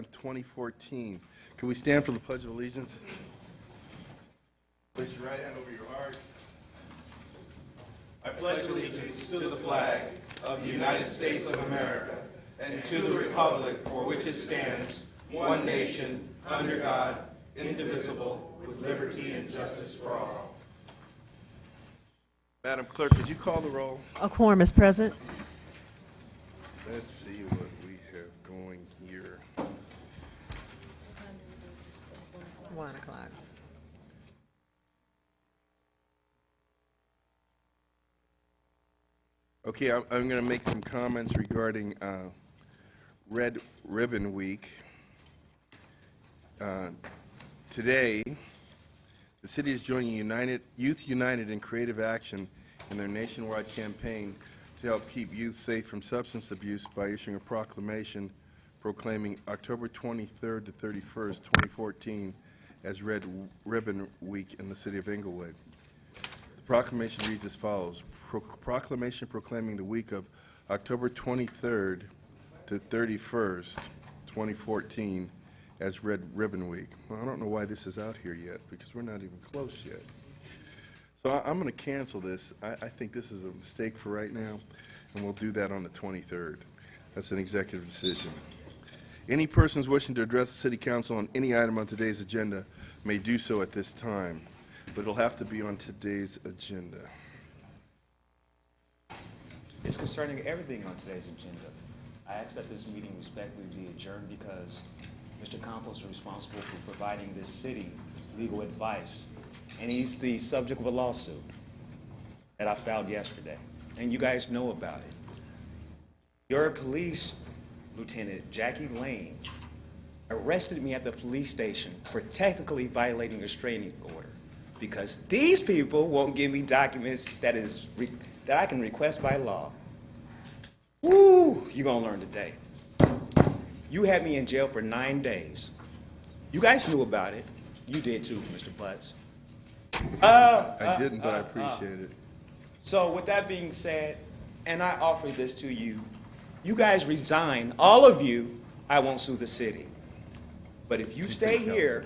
2014. Can we stand for the Pledge of Allegiance? Place your right hand over your heart. I pledge allegiance to the flag of the United States of America and to the republic for which it stands, one nation, under God, indivisible, with liberty and justice for all. Madam Clerk, could you call the roll? A quorum is present. Let's see what we have going here. 1 o'clock. Okay, I'm going to make some comments regarding Red Ribbon Week. Today, the city is joining Youth United in Creative Action in their nationwide campaign to help keep youth safe from substance abuse by issuing a proclamation proclaiming October 23rd to 31st, 2014 as Red Ribbon Week in the city of Inglewood. The proclamation reads as follows. Proclamation proclaiming the week of October 23rd to 31st, 2014 as Red Ribbon Week. Well, I don't know why this is out here yet because we're not even close yet. So I'm going to cancel this. I think this is a mistake for right now, and we'll do that on the 23rd. That's an executive decision. Any persons wishing to address the City Council on any item on today's agenda may do so at this time, but it'll have to be on today's agenda. It's concerning everything on today's agenda. I ask that this meeting respectfully be adjourned because Mr. Campos is responsible for providing this city legal advice, and he's the subject of a lawsuit that I filed yesterday, and you guys know about it. Your police lieutenant, Jackie Lane, arrested me at the police station for technically violating a restraining order because these people won't give me documents that I can request by law. Woo, you're gonna learn today. You had me in jail for 9 days. You guys knew about it. You did too, Mr. Butts. I didn't, but I appreciate it. So with that being said, and I offer this to you, you guys resign, all of you, I won't sue the city. But if you stay here,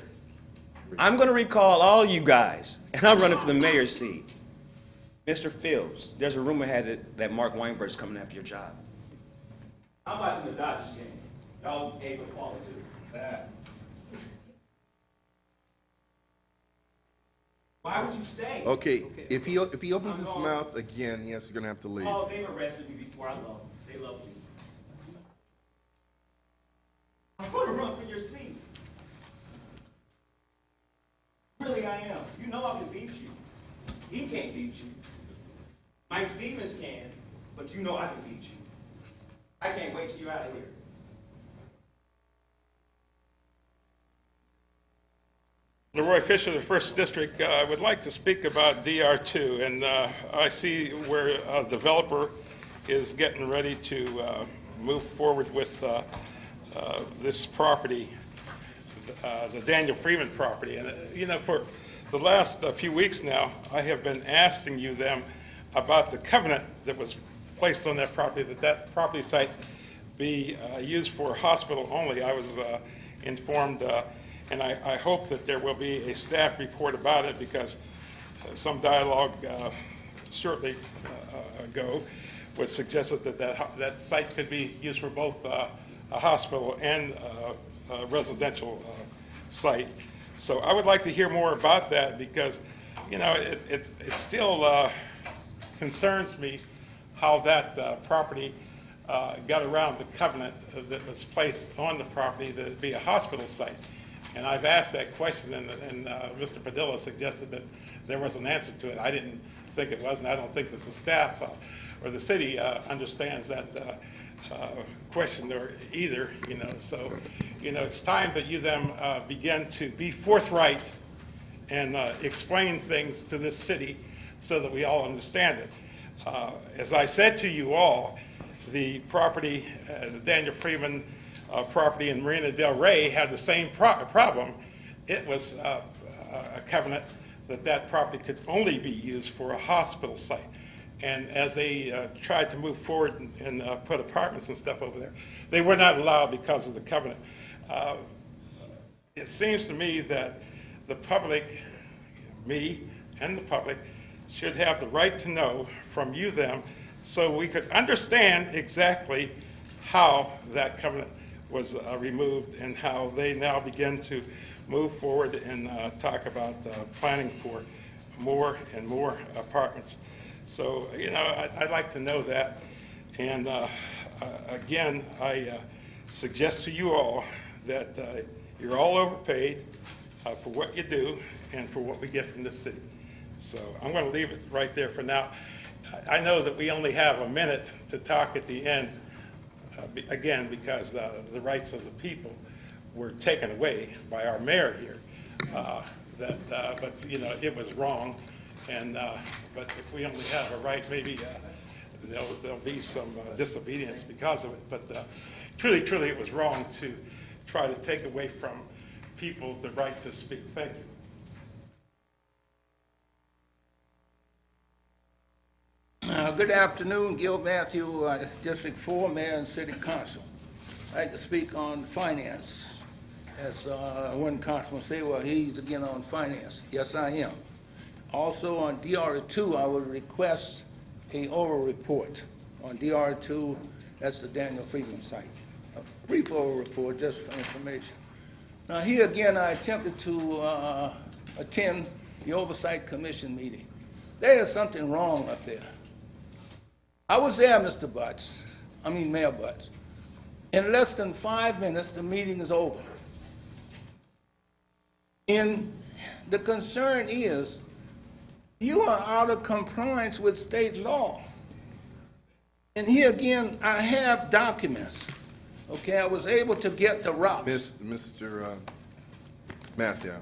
I'm gonna recall all you guys, and I'm running for the mayor's seat. Mr. Fields, there's a rumor has it that Mark Weinberg's coming after your job. I'm watching the Dodgers game. Y'all able to follow too. Why would you stay? Okay, if he opens his mouth again, yes, you're going to have to leave. Oh, they've arrested me before. I love them. They love you. I'm going to run for your seat. Really, I am. You know I can beat you. He can't beat you. Mike Stevens can, but you know I can beat you. I can't wait till you're out of here. Leroy Fisher, the 1st District. I would like to speak about DR2, and I see where a developer is getting ready to move forward with this property, the Daniel Freeman property. And, for the last few weeks now, I have been asking them about the covenant that was placed on that property, that property site be used for hospital only. I was informed and I hope that there will be a staff report about it because some dialogue shortly ago was suggested that site could be used for both a hospital and a residential site. So I would like to hear more about that because, it still concerns me how that property got around the covenant that was placed on the property to be a hospital site. And I've asked that question, and Mr. Padilla suggested that there was an answer to it. I didn't think it was, and I don't think that the staff or the city understands that question or either. So it's time that you begin to be forthright and explain things to this city so that we all understand it. As I said to you all, the property, the Daniel Freeman property in Marina Del Rey had the same problem. It was a covenant that property could only be used for a hospital site. And as they tried to move forward and put apartments and stuff over there, they were not allowed because of the covenant. it seems to me that the public, me and the public, should have the right to know from you them so we could understand exactly how that covenant was removed and how they now begin to move forward and talk about planning for more and more apartments. So, you know, I'd like to know that. And again, I suggest to you all that you're all overpaid for what you do and for what we get from the city. So I'm going to leave it right there for now. I know that we only have a minute to talk at the end, again, because the rights of the people were taken away by our mayor here. But you know, it was wrong. And but if we only have a right, maybe there'll be some disobedience because of it. But truly, it was wrong to try to take away from people the right to speak. Thank you. Good afternoon, Gil Matthew, District 4, Mayor and City Council. I'd like to speak on finance. As one councilman say, well, he's again on finance. Yes, I am. Also on DR2, I would request a oral report on DR2. That's the Daniel Freeman site. A brief oral report just for information. Now here again, I attempted to attend the Oversight Commission meeting. There is something wrong up there. I was there, Mayor Butts. In less than 5 minutes, the meeting is over. And the concern is, you are out of compliance with state law. And here again, I have documents. Okay, I was able to get the ROPS. Mr. Matthew,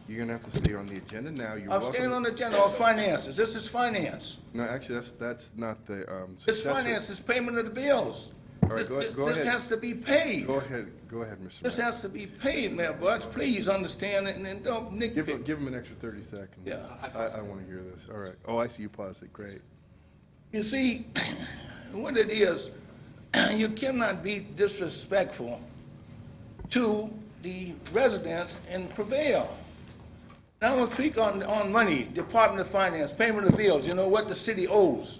you're going to have to stay on the agenda now. You're I'm welcome. staying on the agenda on finances. This is finance. No, actually, that's not the. It's that's finance, it's payment of the bills. All right, go This ahead. has to be paid. Go ahead, Mr. This Matthew. has to be paid, Mayor Butts. Please understand it and don't nitpick. Give him an extra 30 seconds. Yeah. I want to hear this. All right. Oh, I see you paused it. Great. You see, what it is, you cannot be disrespectful to the residents and prevail. Now, I'm going to speak on money, Department of Finance, payment of bills, you know, what the city owes.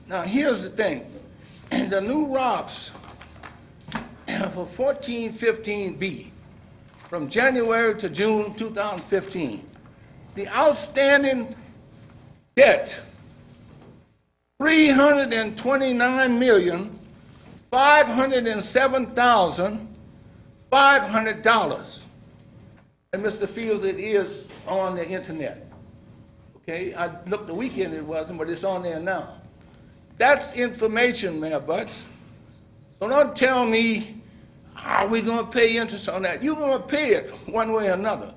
Now, here's the thing. The new ROPS for 1415B, from January to June 2015, the outstanding debt, $329,507,500. And Mr. Fields, it is on the internet. Okay, I looked the weekend, it wasn't, but it's on there now. That's information, Mayor Butts. So don't tell me, are we gonna pay interest on that? You're gonna pay it one way or another.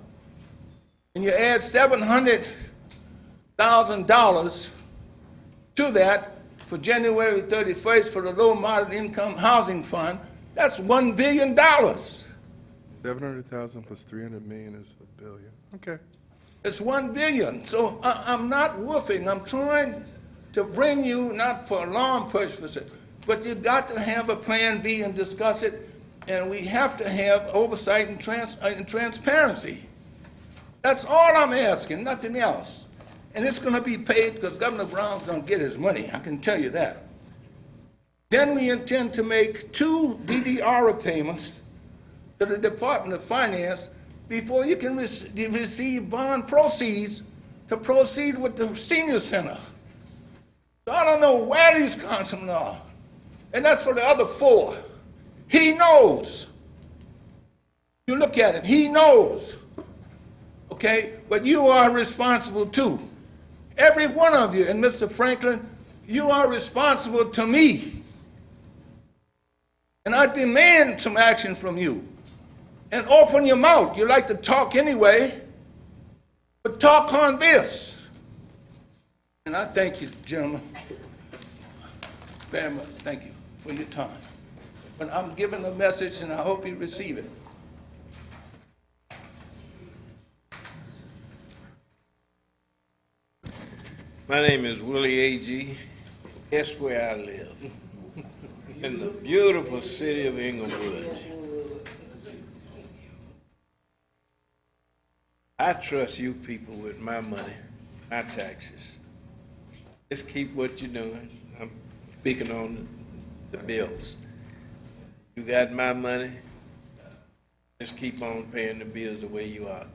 And you add $700,000 to that for January 31st for the low moderate income housing fund, that's $1 billion. 700,000 plus 300 million is $1 billion. Okay. It's $1 billion. So I'm not woofing. I'm trying to bring you, not for alarm purposes, but you got to have a plan B and discuss it, and we have to have oversight and transparency. That's all I'm asking, nothing else. And it's going to be paid because Governor Brown's going to get his money, I can tell you that. Then we intend to make 2 DDR payments to the Department of Finance before you can receive bond proceeds to proceed with the senior center. So I don't know where these councilmen are. And that's for the other 4. He knows. You look at him, he knows. Okay? But you are responsible too. Every one of you, and Mr. Franklin, you are responsible to me. And I demand some action from you. And open your mouth. You like to talk anyway, but talk on this. And I thank you, gentlemen, very much. Thank you for your time. But I'm giving a message, and I hope you receive it. My name is Willie A.G. Guess where I live? In the beautiful city of Inglewood. I trust you people with my money, my taxes. Just keep what you're doing. I'm speaking on the bills. You got my money, just keep on paying the bills the way you are.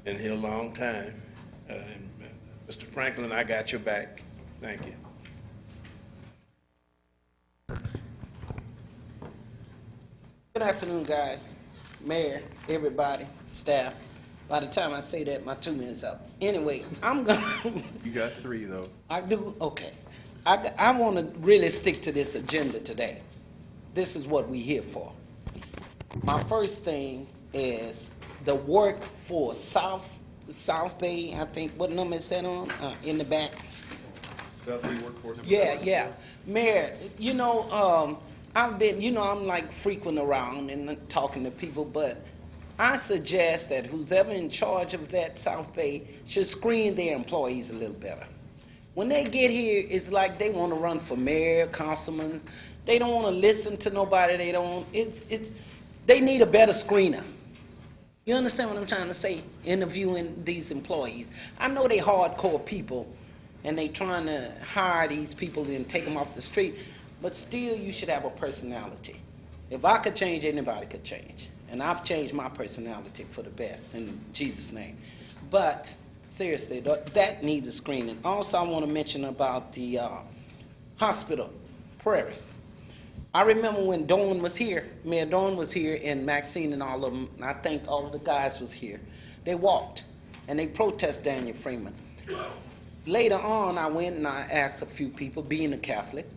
Been here a long time. And, Mr. Franklin, I got your back. Thank you. Good afternoon, guys, mayor, everybody, staff. By the time I say that, my 2 minutes up. Anyway, I'm gonna, You got 3, though. I do, okay. I want to really stick to this agenda today. This is what we here for. My first thing is the work for South Bay, I think, what number is that on, in the back? South Bay Workforce. Yeah. Mayor, I've been, I'm like frequent around and talking to people, but I suggest that who's ever in charge of that South Bay should screen their employees a little better. When they get here, it's like they want to run for mayor, councilman. They don't want to listen to nobody. They need a better screener. You understand what I'm trying to say? Interviewing these employees. I know they hardcore people, and they trying to hire these people and take them off the street, but still you should have a personality. If I could change, anybody could change. And I've changed my personality for the best, in Jesus' name. But seriously, that needs a screening. Also, I want to mention about the hospital, Prairie. I remember when Dawn was here, Mayor Dawn was here, and Maxine and all of them, and I think all of the guys was here. They walked, and they protested Daniel Freeman. Later on, I went and I asked a few people, being a Catholic.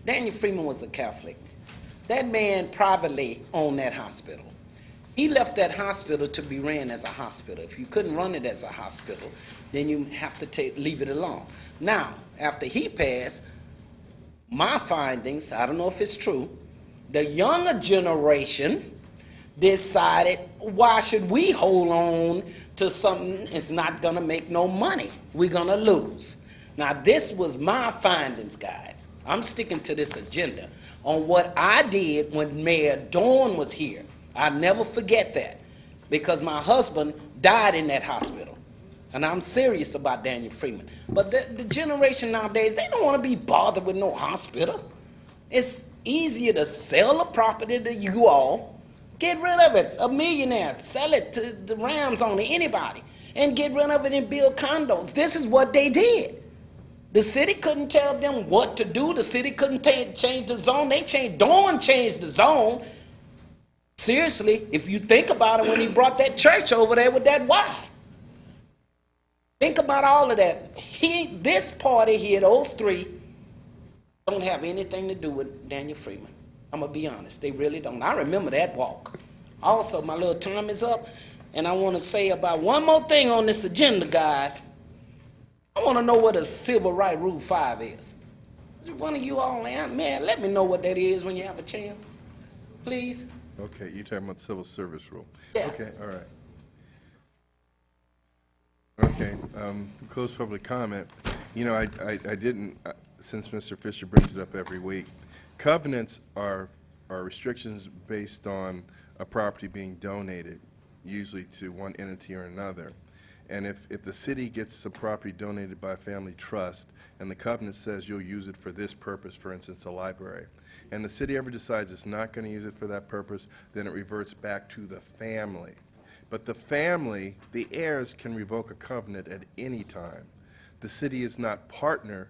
Daniel Freeman was a Catholic. That man privately owned that hospital. He left that hospital to be ran as a hospital. If you couldn't run it as a hospital, then you have to leave it alone. Now, after he passed, my findings, I don't know if it's true, the younger generation decided, why should we hold on to something that's not going to make no money? We're going to lose. Now, this was my findings, guys. I'm sticking to this agenda on what I did when Mayor Dawn was here. I'll never forget that, because my husband died in that hospital. And I'm serious about Daniel Freeman. But the generation nowadays, they don't want to be bothered with no hospital. It's easier to sell a property to you all, get rid of it, a millionaire, sell it to the Rams owner, anybody, and get rid of it and build condos. This is what they did. The city couldn't tell them what to do. The city couldn't change the zone. Dawn changed the zone. Seriously, if you think about it, when he brought that church over there with that Y. Think about all of that. This party here, those three, don't have anything to do with Daniel Freeman. I'm going to be honest. They really don't. I remember that walk. Also, my little time is up, and I want to say about one more thing on this agenda, guys. I want to know what a Civil Right Rule 5 is. One of you all, man, let me know what that is when you have a chance. Please. Okay, you're talking about civil service rule. Yeah. Okay, all right. Okay, close public comment. You know, I didn't, since Mr. Fisher brings it up every week, covenants are restrictions based on a property being donated, usually to one entity or another. And if the city gets some property donated by a family trust, and the covenant says you'll use it for this purpose, for instance, a library, and the city ever decides it's not going to use it for that purpose, then it reverts back to the family. But the family, the heirs, can revoke a covenant at any time. The city is not partner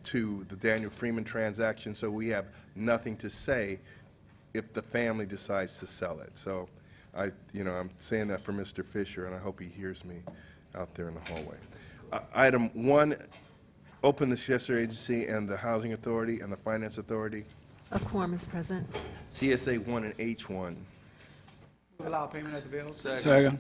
to the Daniel Freeman transaction, so we have nothing to say if the family decides to sell it. So I'm saying that for Mr. Fisher, and I hope he hears me out there in the hallway. Item 1, open the CSR agency and the Housing Authority and the Finance Authority. A quorum is present. CSA 1 and H1. Allow payment of the bills. Second.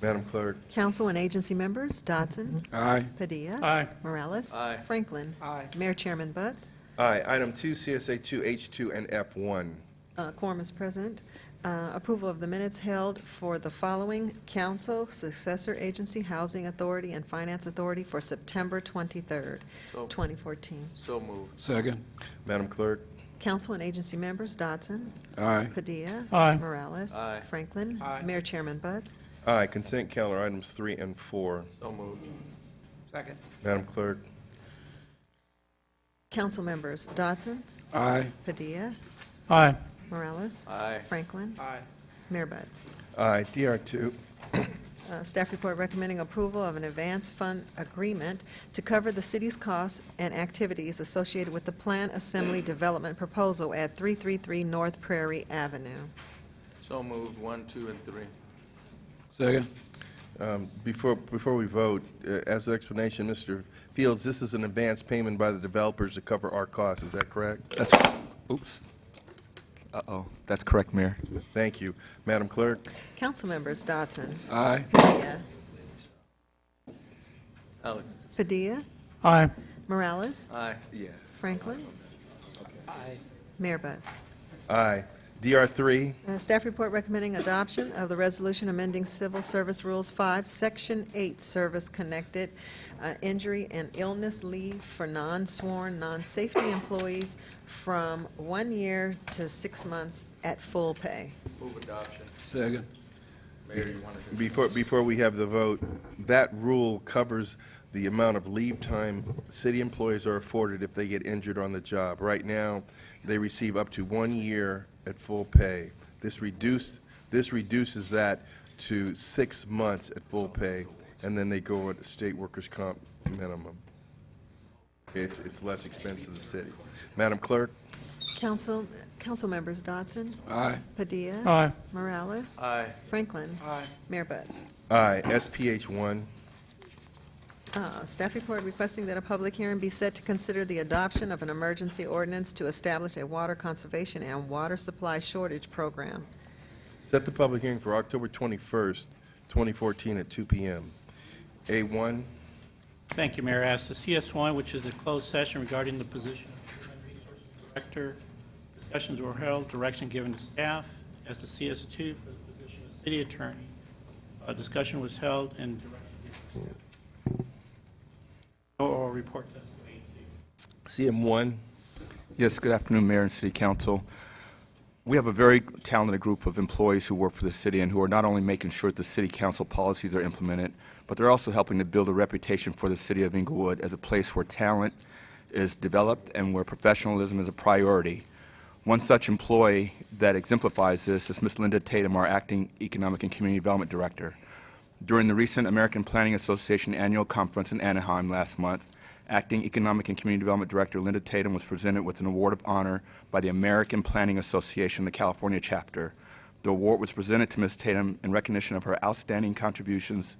Madam Clerk. Council and agency members, Dodson. Aye. Padilla. Aye. Morales. Aye. Franklin. Aye. Mayor Chairman Butts. Aye. Item 2, CSA 2, H2, and F1. Quorum is present. Approval of the minutes held for the following council, successor agency, Housing Authority, and Finance Authority for September 23rd, 2014. So moved. Second. Madam Clerk. Council and agency members, Dodson. Aye. Padilla. Aye. Morales. Aye. Franklin. Aye. Mayor Chairman Butts. Aye. Consent calendar items 3 and 4. Second. Madam Clerk. Council members Dodson, Aye. Padilla, Aye. Morales. Aye. Franklin. Aye. Mayor Buds. Aye. DR2. Staff report recommending approval of an advance fund agreement to cover the city's costs and activities associated with the Plan Assembly Development Proposal at 333 North Prairie Avenue. So moved, 1, 2, and 3. Second. Before we vote, as an explanation, Mr. Fields, this is an advance payment by the developers to cover our costs. Is that correct? Oops. Uh-oh. That's correct, Mayor. Thank you. Madam Clerk. Council members Dodson, Aye. Padilla, Alex. Padilla, Aye. Morales, Aye. Yeah. Franklin. Aye. Mayor Buds. Aye. DR3. Staff report recommending adoption of the resolution amending Civil Service Rules 5, Section 8, service-connected injury and illness leave for non-sworn, non-safety employees from 1 year to 6 months at full pay. Move adoption. Second. Mayor, you want to? Before we have the vote, that rule covers the amount of leave time city employees are afforded if they get injured on the job. Right now, they receive up to 1 year at full pay. This reduces that to 6 months at full pay, and then they go at state workers' comp minimum. It's less expensive to the city. Madam Clerk? Council members Dodson, Aye. Padilla. Aye. Morales. Aye. Franklin. Aye. Mayor Buds. Aye. SPH 1. Staff report requesting that a public hearing be set to consider the adoption of an emergency ordinance to establish a water conservation and water supply shortage program. Set the public hearing for October 21st, 2014 at 2 p.m. A1. Thank you, Mayor. As to CS1, which is a closed session regarding the position of Human Resources Director, discussions were held, direction given to staff. As to CS2, for the position of City Attorney, a discussion was held and direction given to staff. No oral report testimony. CM1. Yes, good afternoon, Mayor and City Council. We have a very talented group of employees who work for the city and who are not only making sure that the city council policies are implemented, but they're also helping to build a reputation for the city of Inglewood as a place where talent is developed and where professionalism is a priority. One such employee that exemplifies this is Ms. Linda Tatum, our acting Economic and Community Development Director. During the recent American Planning Association annual conference in Anaheim last month, Acting Economic and Community Development Director Linda Tatum was presented with an award of honor by the American Planning Association, the California chapter. The award was presented to Ms. Tatum in recognition of her outstanding contributions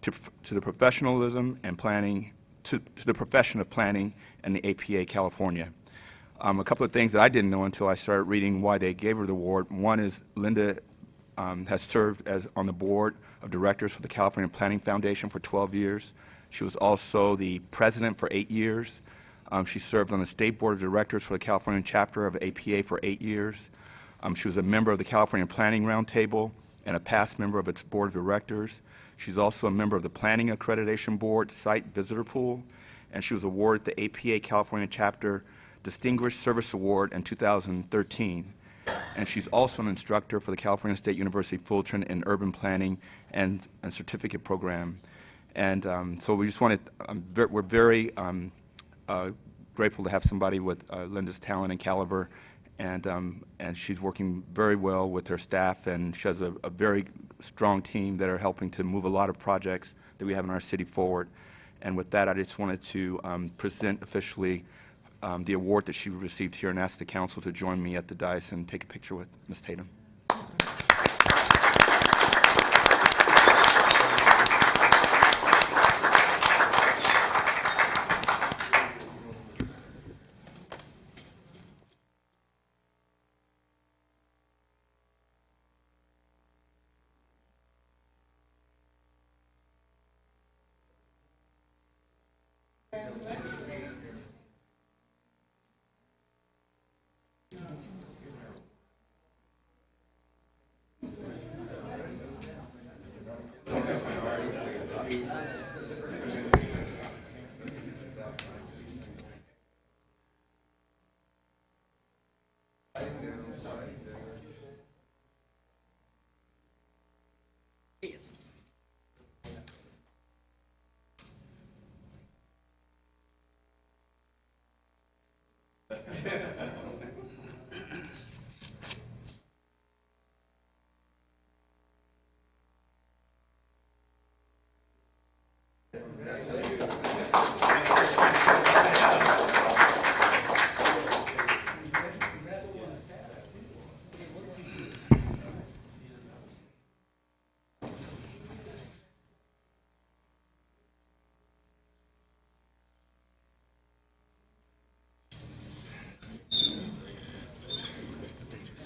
to the professionalism and planning, to the profession of planning and the APA California. A couple of things that I didn't know until I started reading why they gave her the award. One is Linda has served as on the board of directors for the California Planning Foundation for 12 years. She was also the president for 8 years. She served on the state board of directors for the California chapter of APA for 8 years. She was a member of the California Planning Roundtable and a past member of its board of directors. She's also a member of the Planning Accreditation Board Site Visitor Pool, and she was awarded the APA California chapter Distinguished Service Award in 2013. And she's also an instructor for the California State University Fulton in Urban Planning and Certificate Program. And so we just wanted, we're very grateful to have somebody with Linda's talent and caliber, and she's working very well with her staff, and she has a very strong team that are helping to move a lot of projects that we have in our city forward. And with that, I just wanted to present officially the award that she received here and ask the council to join me at the dais and take a picture with Ms. Tatum.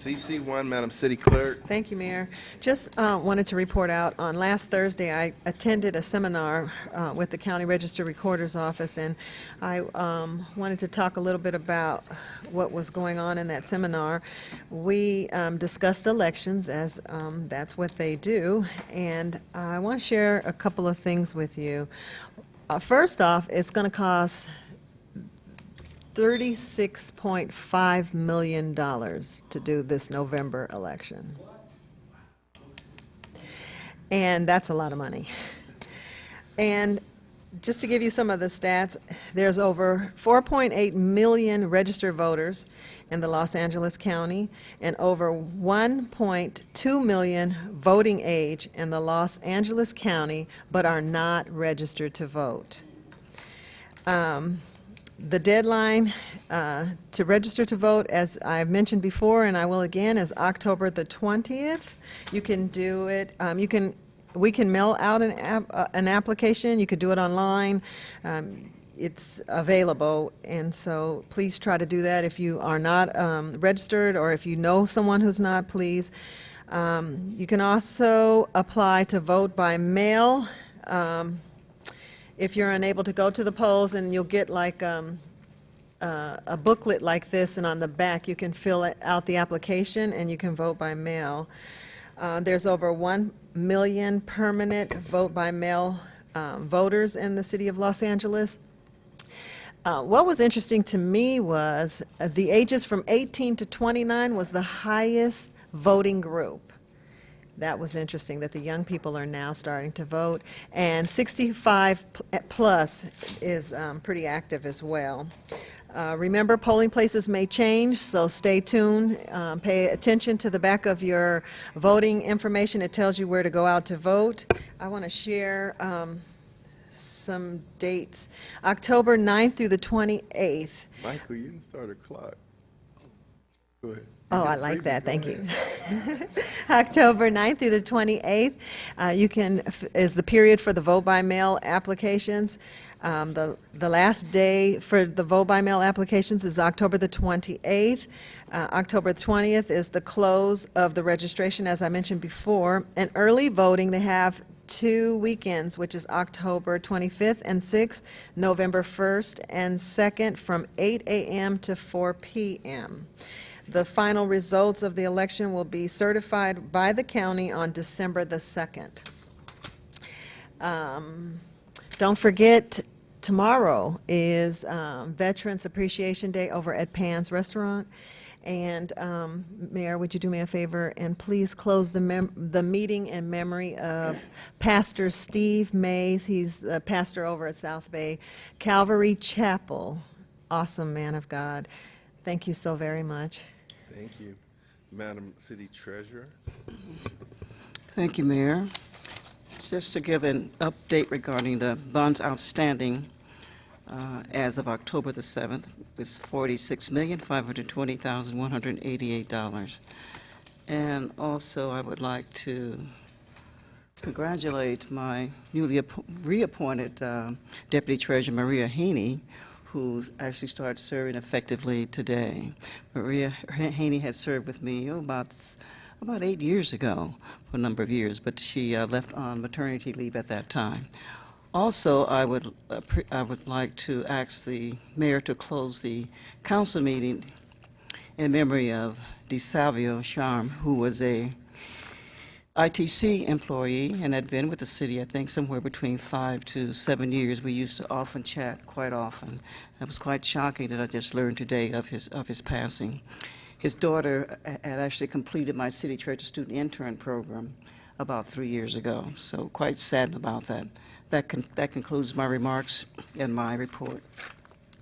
CC1, Madam City Clerk. Thank you, Mayor. Just wanted to report out, on last Thursday, I attended a seminar with the County Register Recorder's Office, and I wanted to talk a little bit about what was going on in that seminar. We discussed elections, as that's what they do, and I want to share a couple of things with you. First off, it's going to cost $36.5 million to do this November election. And that's a lot of money. And just to give you some of the stats, there's over 4.8 million registered voters in the Los Angeles County and over 1.2 million voting age in the Los Angeles County but are not registered to vote. The deadline to register to vote, as I've mentioned before, and I will again, is October the 20th. You can do it, we can mail out an application, you could do it online. It's available, and so please try to do that. If you are not registered, or if you know someone who's not, please. You can also apply to vote by mail. If you're unable to go to the polls, and you'll get like a booklet like this, and on the back you can fill out the application and you can vote by mail. There's over 1 million permanent vote-by-mail voters in the city of Los Angeles. What was interesting to me was the ages from 18 to 29 was the highest voting group. That was interesting, that the young people are now starting to vote, and 65 plus is pretty active as well. Remember, polling places may change, so stay tuned. Pay attention to the back of your voting information. It tells you where to go out to vote. I want to share some dates. October 9th through the 28th. Michael, you didn't start a clock. Go ahead. Oh, I like that, thank you. October 9th through the 28th, is the period for the vote-by-mail applications. The last day for the vote-by-mail applications is October the 28th. October 20th is the close of the registration, as I mentioned before. And early voting, they have 2 weekends, which is October 25th and 6th, November 1st and 2nd, from 8 a.m. to 4 p.m. The final results of the election will be certified by the county on December the 2nd. Don't forget, tomorrow is Veterans Appreciation Day over at Pan's Restaurant. And Mayor, would you do me a favor and please close the meeting in memory of Pastor Steve Mays. He's the pastor over at South Bay Calvary Chapel. Awesome man of God. Thank you so very much. Thank you. Madam City Treasurer. Thank you, Mayor. Just to give an update regarding the bonds outstanding as of October the 7th, it's $46,520,188. And also, I would like to congratulate my newly reappointed Deputy Treasurer, Maria Haney, who actually started serving effectively today. Maria Haney had served with me about 8 years ago, for a number of years, but she left on maternity leave at that time. Also, I would like to ask the mayor to close the council meeting in memory of DeSalvio Charm, who was a ITC employee and had been with the city, I think, somewhere between 5 to 7 years. We used to often chat quite often. It was quite shocking that I just learned today of his passing. His daughter had actually completed my city treasurer student intern program about 3 years ago, so quite saddened about that. That concludes my remarks and my report.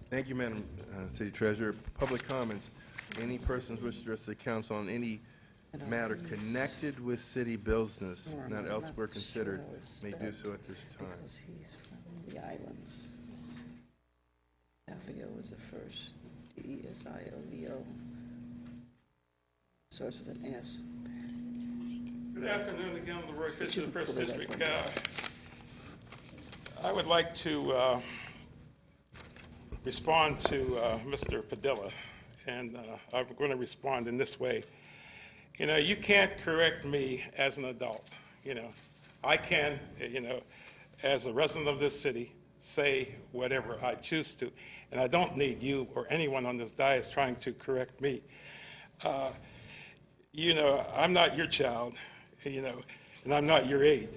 Thank you, Madam City Treasurer. Public comments. Any persons wish to address the council on any matter connected with city business, not elsewhere considered, may do so at this time. Because he's from the islands. Savio was the first, D-E-S-I-O-V-O. Starts with an S. Good afternoon again, Leroy Fisher, the First District. I would like to respond to Mr. Padilla, and I'm going to respond in this way. You know, you can't correct me as an adult. You know, I can, you know, as a resident of this city, say whatever I choose to, and I don't need you or anyone on this dais trying to correct me. You know, I'm not your child, you know, and I'm not your aide.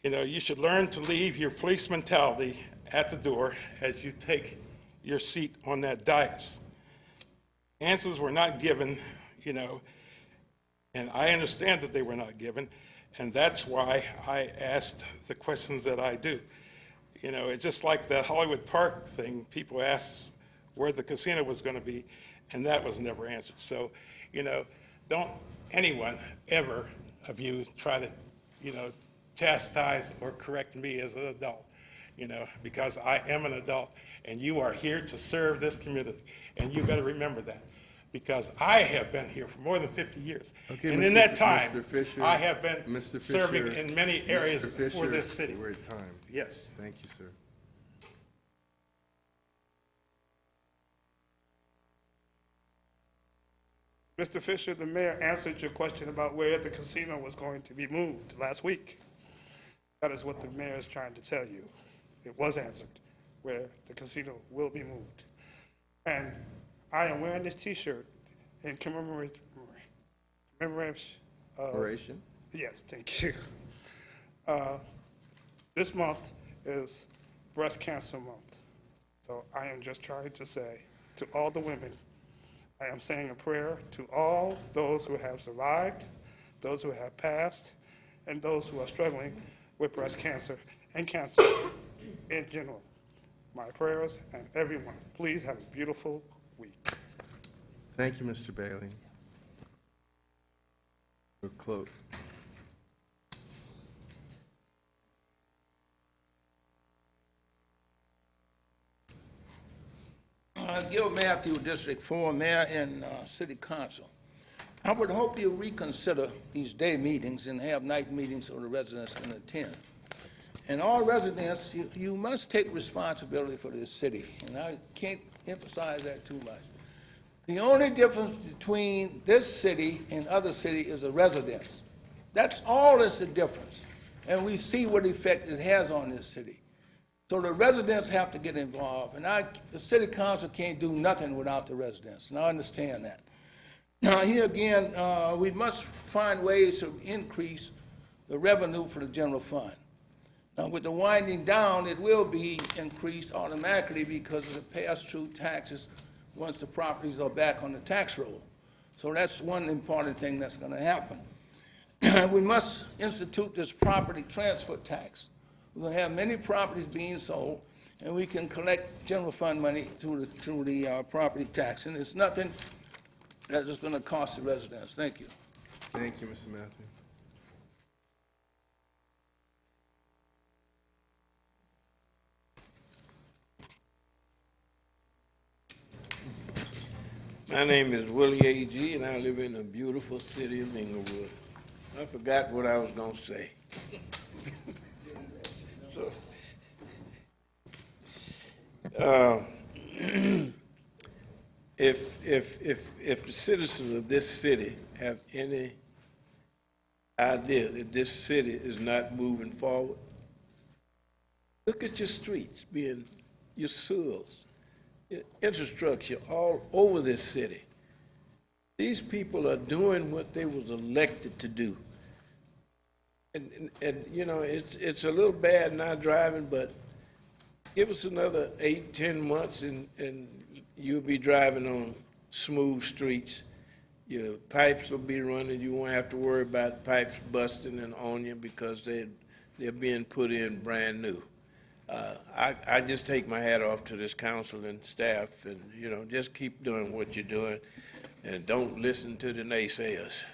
You know, you should learn to leave your police mentality at the door as you take your seat on that dais. Answers were not given, you know, and I understand that they were not given, and that's why I asked the questions that I do. You know, it's just like the Hollywood Park thing. People asked where the casino was going to be, and that was never answered. So, you know, don't anyone ever of you try to, you know, chastise or correct me as an adult, you know, because I am an adult, and you are here to serve this community, and you better remember that, because I have been here for more than 50 years. Okay, And in that time, Mr. Fisher, I have been Mr. serving Fisher, in many areas Mr. for Fisher, this city. we're at time. Yes. Thank you, sir. Mr. Fisher, the mayor answered your question about where the casino was going to be moved last week. That is what the mayor is trying to tell you. It was answered, where the casino will be moved. And I am wearing this T-shirt in commemoration of... Oration? Yes, thank you. This month is Breast Cancer Month. So I am just trying to say to all the women, I am saying a prayer to all those who have survived, those who have passed, and those who are struggling with breast cancer and cancer in general. My prayers, and everyone, please have a beautiful week. Thank you, Mr. Bailey. We're close. Gil Matthew, District 4, Mayor and City Council. I would hope you reconsider these day meetings and have night meetings so the residents can attend. And all residents, you must take responsibility for this city, and I can't emphasize that too much. The only difference between this city and other cities is the residents. That's all that's the difference. And we see what effect it has on this city. So the residents have to get involved, and the city council can't do nothing without the residents, and I understand that. Now, here again, we must find ways to increase the revenue for the general fund. Now, with the winding down, it will be increased automatically because of the pass-through taxes once the properties are back on the tax roll. So that's one important thing that's going to happen. We must institute this property transfer tax. We're going to have many properties being sold, and we can collect general fund money through the property tax. And it's nothing that is going to cost the residents. Thank you. Thank you, Mr. Matthew. My name is Willie A.G., and I live in the beautiful city of Inglewood. I forgot what I was going to say. So, if the citizens of this city have any idea that this city is not moving forward, look at your streets, your sewers, your infrastructure all over this city. These people are doing what they was elected to do. And you know, it's a little bad not driving, but give us another 8, 10 months and you'll be driving on smooth streets. Your pipes will be running. You won't have to worry about pipes busting and on you because they're being put in brand new. I just take my hat off to this council and staff, and, you know, just keep doing what you're doing, and don't listen to the naysayers.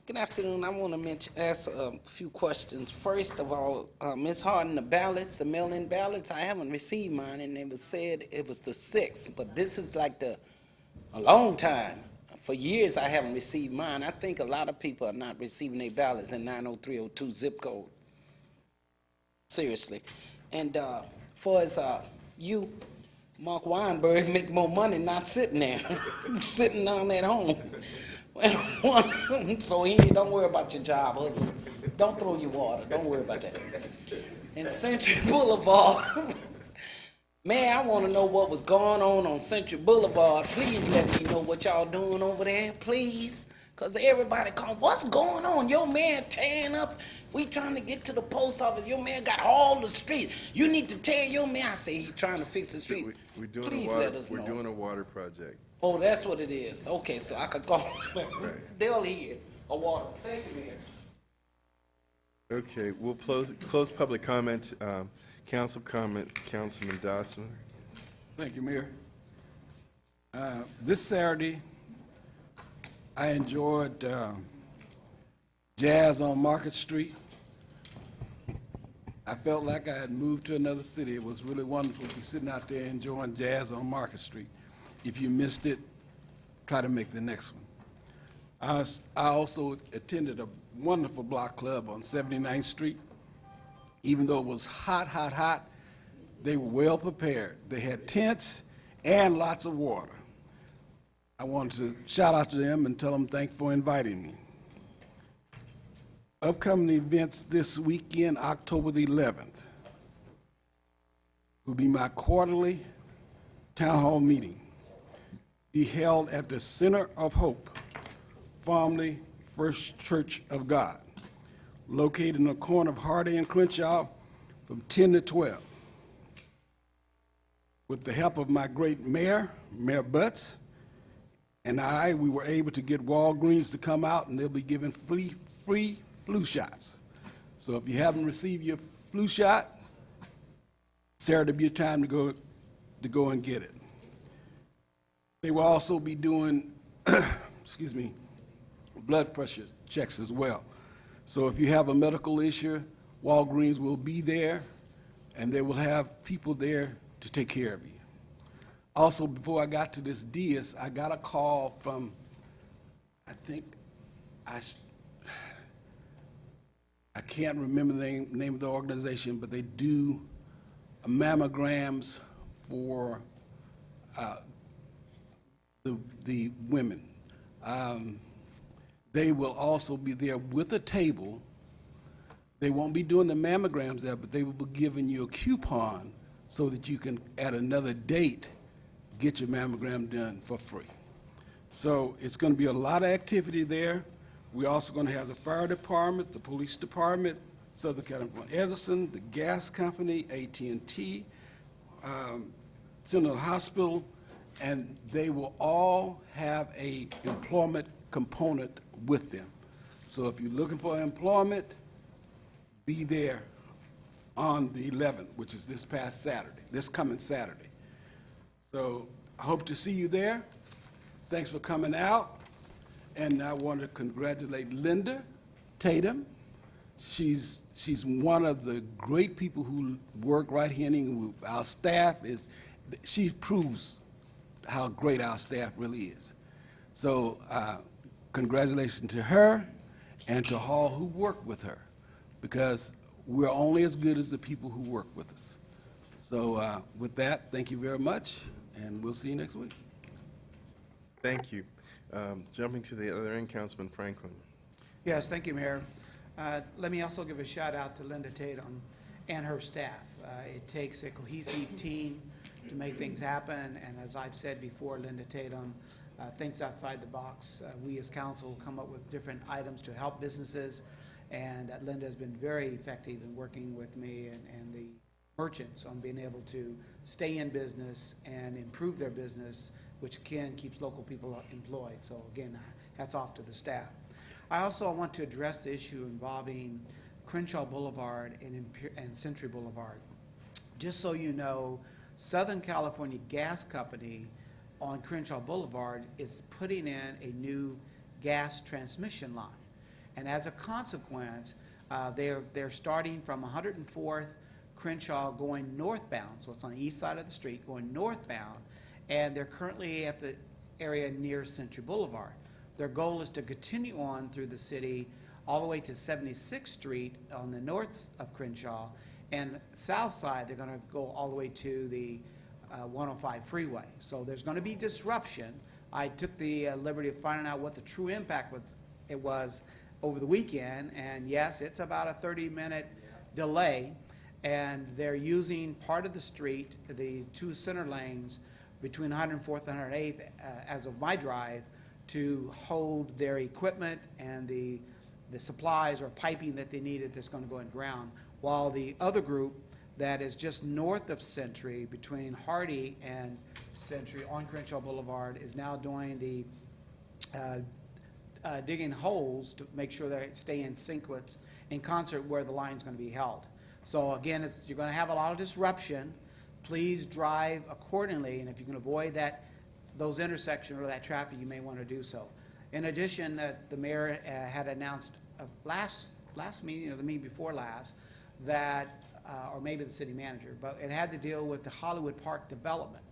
Good afternoon. I want to ask a few questions. First of all, Ms. Harden, the ballots, the mail-in ballots, I haven't received mine, and it was said it was the 6th, but this is like a long time. For years, I haven't received mine. I think a lot of people are not receiving their ballots in 90302 zip code. Seriously. And for as you, Mark Weinberg, make more money not sitting there, sitting down at home. So don't worry about your job, husband. Don't throw your water. Don't worry about that. And Century Boulevard, man, I want to know what was going on Century Boulevard. Please let me know what y'all doing over there, please. Because everybody call, what's going on? Your man tearing up. We trying to get to the post office. Your man got all the streets. You need to tear your man. I say he's trying to fix the street. We're doing Please a water, let us know. we're doing a water project. Oh, that's what it is. Okay, so I could call. Right. They'll hear a water. Thank you, Mayor. Okay, we'll close public comment. Council comment, Councilman Dotson. Thank you, Mayor. This Saturday, I enjoyed jazz on Market Street. I felt like I had moved to another city. It was really wonderful to be sitting out there enjoying jazz on Market Street. If you missed it, try to make the next one. I also attended a wonderful block club on 79th Street. Even though it was hot, hot, hot, they were well prepared. They had tents and lots of water. I wanted to shout out to them and tell them thanks for inviting me. Upcoming events this weekend, October the 11th, will be my quarterly town hall meeting, be held at the Center of Hope, formerly First Church of God, located in the corner of Hardy and Crenshaw from 10 to 12. With the help of my great mayor, Mayor Butts, and we were able to get Walgreens to come out, and they'll be giving free flu shots. So if you haven't received your flu shot, Saturday will be your time to go and get it. They will also be doing, excuse me, blood pressure checks as well. So if you have a medical issue, Walgreens will be there, and they will have people there to take care of you. Also, before I got to this dais, I got a call from, I think, I can't remember the name of the organization, but they do mammograms for the women. They will also be there with a table. They won't be doing the mammograms there, but they will be giving you a coupon so that you can, at another date, get your mammogram done for free. So it's going to be a lot of activity there. We're also going to have the fire department, the police department, Southern California Edison, the gas company, AT&T, Central Hospital, and they will all have a employment component with them. So if you're looking for employment, be there on the 11th, which is this coming Saturday. So I hope to see you there. Thanks for coming out. And I want to congratulate Linda Tatum. She's one of the great people who work right here in Inglewood. Our staff she proves how great our staff really is. So congratulations to her and to all who work with her, because we're only as good as the people who work with us. So with that, thank you very much, and we'll see you next week. Thank you. Jumping to the other end, Councilman Franklin. Yes, thank you, Mayor. Let me also give a shout out to Linda Tatum and her staff. It takes a cohesive team to make things happen, and as I've said before, Linda Tatum thinks outside the box. We as council come up with different items to help businesses, and Linda has been very effective in working with me and the merchants on being able to stay in business and improve their business, which keeps local people employed. So again, hats off to the staff. I also want to address the issue involving Crenshaw Boulevard and Century Boulevard. Just so you know, Southern California Gas Company on Crenshaw Boulevard is putting in a new gas transmission line. And as a consequence, they're starting from 104th Crenshaw going northbound, so it's on the east side of the street, going northbound, and they're currently at the area near Century Boulevard. Their goal is to continue on through the city all the way to 76th Street on the north of Crenshaw, and south side, they're going to go all the way to the 105 freeway. So there's going to be disruption. I took the liberty of finding out what the true impact was over the weekend, and yes, it's about a 30-minute delay, and they're using part of the street, the two center lanes between 104th and 108th, as of my drive, to hold their equipment and the supplies or piping that they needed that's going to go in ground, while the other group that is just north of Century, between Hardy and Century on Crenshaw Boulevard, is now doing the digging holes to make sure they stay in sequence, in concert where the line's going to be held. So again, you're going to have a lot of disruption. Please drive accordingly, and if you can avoid those intersections or that traffic, you may want to do so. In addition, the mayor had announced last meeting or the meeting before last that, or maybe the city manager, but it had to deal with the Hollywood Park development,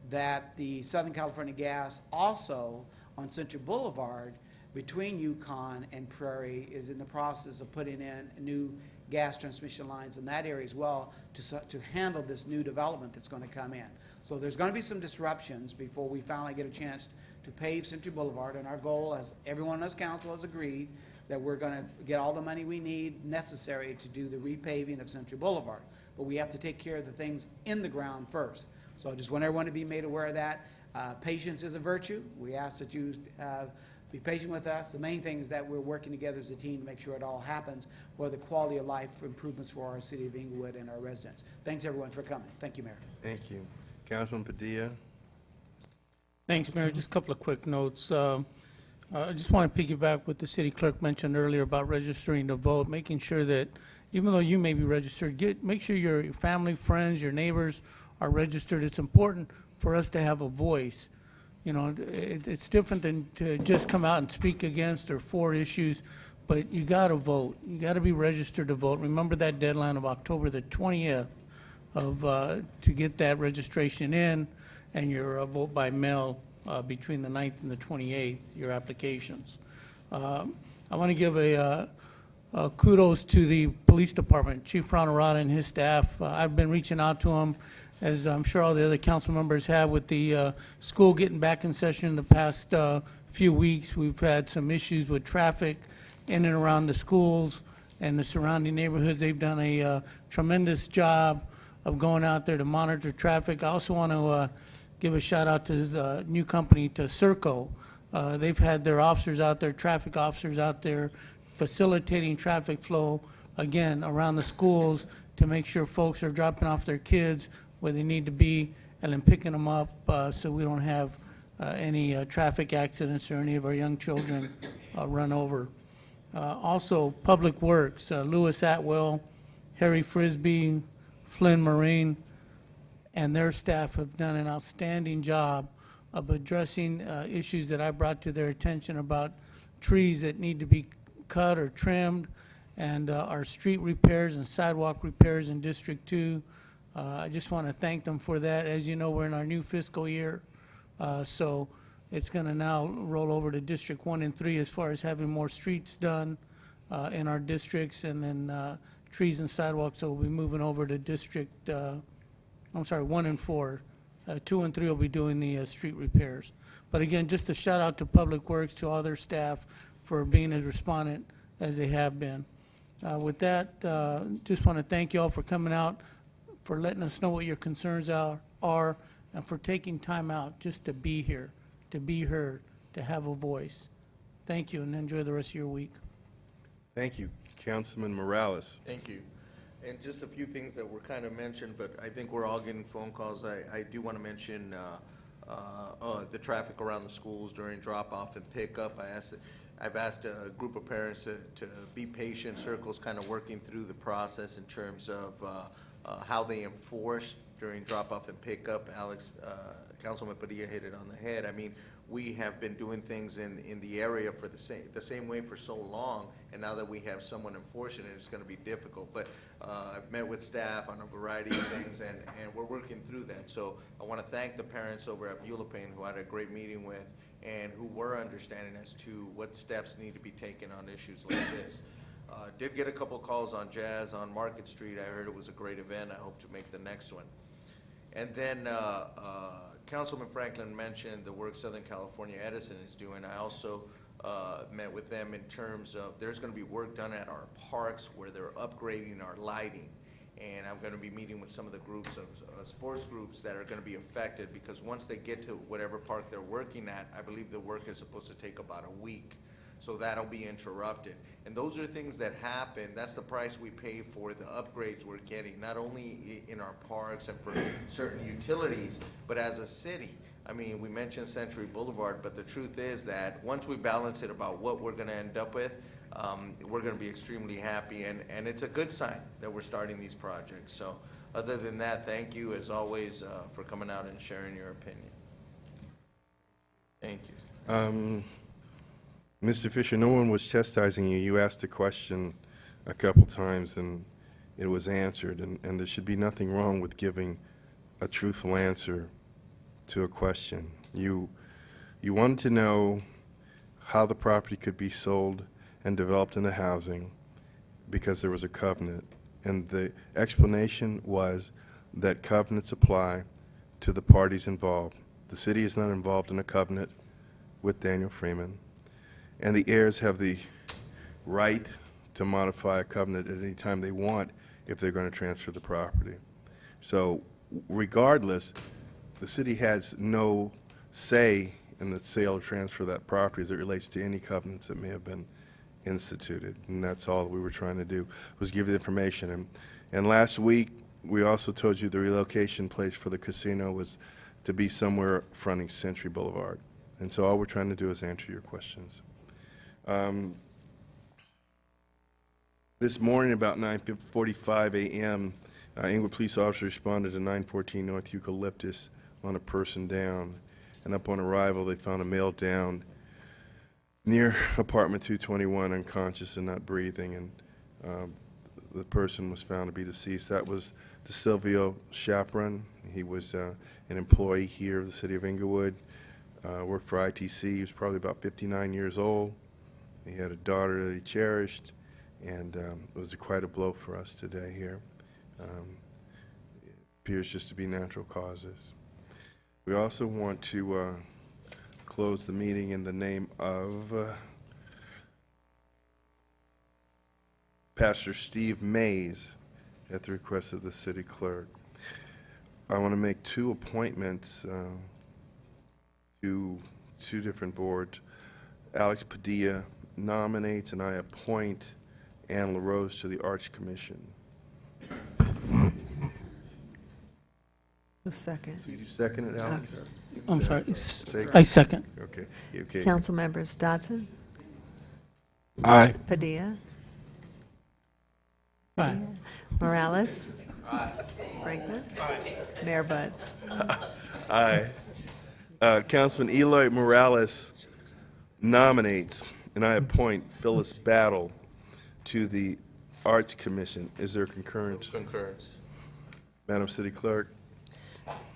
that the Southern California Gas also on Century Boulevard between Yukon and Prairie is in the process of putting in new gas transmission lines in that area as well to handle this new development that's going to come in. So there's going to be some disruptions before we finally get a chance to pave Century Boulevard, and our goal, as everyone on this council has agreed, that we're going to get all the money we need necessary to do the repaving of Century Boulevard. But we have to take care of the things in the ground first. So I just want everyone to be made aware of that. Patience is a virtue. We ask that you be patient with us. The main thing is that we're working together as a team to make sure it all happens for the quality of life improvements for our city of Inglewood and our residents. Thanks, everyone, for coming. Thank you, Mayor. Thank you. Councilman Padilla? Thanks, Mayor. Just a couple of quick notes. I just want to piggyback what the city clerk mentioned earlier about registering to vote, making sure that even though you may be registered, make sure your family, friends, your neighbors are registered. It's important for us to have a voice. You know, it's different than to just come out and speak against or for issues, but you got to vote. You got to be registered to vote. Remember that deadline of October the 20th to get that registration in, and your vote by mail between the 9th and the 28th, your applications. I want to give a kudos to the police department, Chief Ronarada and his staff. I've been reaching out to him, as I'm sure all the other council members have, with the school getting back in session in the past few weeks. We've had some issues with traffic in and around the schools and the surrounding neighborhoods. They've done a tremendous job of going out there to monitor traffic. I also want to give a shout out to the new company, to Serco. They've had their officers out there, traffic officers out there, facilitating traffic flow, again, around the schools to make sure folks are dropping off their kids where they need to be and then picking them up so we don't have any traffic accidents or any of our young children run over. Also, Public Works, Lewis Atwell, Harry Frisbee, Flynn Marine, and their staff have done an outstanding job of addressing issues that I brought to their attention about trees that need to be cut or trimmed, and our street repairs and sidewalk repairs in District 2. I just want to thank them for that. As you know, we're in our new fiscal year, so it's going to now roll over to District 1 and 3 as far as having more streets done in our districts, and then trees and sidewalks, so we'll be moving over to District 1 and 4. 2 and 3 will be doing the street repairs. But again, just a shout out to Public Works, to all their staff for being as respondent as they have been. With that, just want to thank you all for coming out, for letting us know what your concerns are, and for taking time out just to be here, to be heard, to have a voice. Thank you, and enjoy the rest of your week. Thank you. Councilman Morales? Thank you. And just a few things that were kind of mentioned, but I think we're all getting phone calls. I do want to mention the traffic around the schools during drop-off and pickup. I've asked a group of parents to be patient. Circle's kind of working through the process in terms of how they enforce during drop-off and pickup. Alex, Councilman Padilla hit it on the head. I mean, we have been doing things in the area for the same way for so long, and now that we have someone enforcing it, it's going to be difficult. But I've met with staff on a variety of things, and we're working through that. So I want to thank the parents over at Beulah Payne who I had a great meeting with, and who were understanding as to what steps need to be taken on issues like this. Did get a couple calls on Jazz on Market Street. I heard it was a great event. I hope to make the next one. And then Councilman Franklin mentioned the work Southern California Edison is doing. I also met with them in terms of there's going to be work done at our parks where they're upgrading our lighting. And I'm going to be meeting with some of the groups of sports groups that are going to be affected, because once they get to whatever park they're working at, I believe the work is supposed to take about a week. So that'll be interrupted. And those are things that happen. That's the price we pay for the upgrades we're getting, not only in our parks and for certain utilities, but as a city. I mean, we mentioned Century Boulevard, but the truth is that once we balance it about what we're going to end up with, we're going to be extremely happy, and it's a good sign that we're starting these projects. So other than that, thank you, as always, for coming out and sharing your opinion. Thank you. Mr. Fisher, no one was chastising you. You asked a question a couple times, and it was answered, and there should be nothing wrong with giving a truthful answer to a question. You wanted to know how the property could be sold and developed into housing because there was a covenant, and the explanation was that covenants apply to the parties involved. The city is not involved in a covenant with Daniel Freeman, and the heirs have the right to modify a covenant at any time they want if they're going to transfer the property. So regardless, the city has no say in the sale or transfer of that property as it relates to any covenants that may have been instituted. And that's all we were trying to do, was give you the information. And last week, we also told you the relocation place for the casino was to be somewhere fronting Century Boulevard. And so all we're trying to do is answer your questions. This morning, about 9:45 a.m., Inglewood police officers responded to 914 North Eucalyptus on a person down. And upon arrival, they found a male down near apartment 221, unconscious and not breathing, and the person was found to be deceased. That was DeSilvio Chaperon. He was an employee here of the city of Inglewood, worked for ITC. He was probably about 59 years old. He had a daughter that he cherished, and it was quite a blow for us today here. It appears just to be natural causes. We also want to close the meeting in the name of Pastor Steve Mays at the request of the city clerk. I want to make two appointments to two different boards. Alex Padilla nominates and I appoint Ann LaRose to the Arts Commission. A second. So you second it, Alex? I'm sorry. Second. I second. Okay. Okay. Council members Dodson, Aye. Padilla, Aye. Morales, Franklin, Mayor Buds. Aye. Councilman Eloy Morales nominates, and I appoint Phyllis Battle to the Arts Commission. Is there concurrence? Concurrence. Madam City Clerk?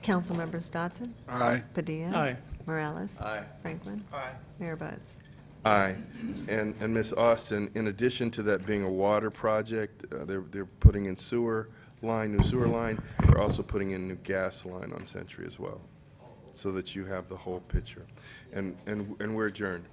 Council members Dodson, Aye. Padilla. Aye. Morales. Aye. Franklin. Mayor Buds. Aye. And Ms. Austin, in addition to that being a water project, they're putting in new sewer line. They're also putting in new gas line on Century as well, so that you have the whole picture. And we're adjourned.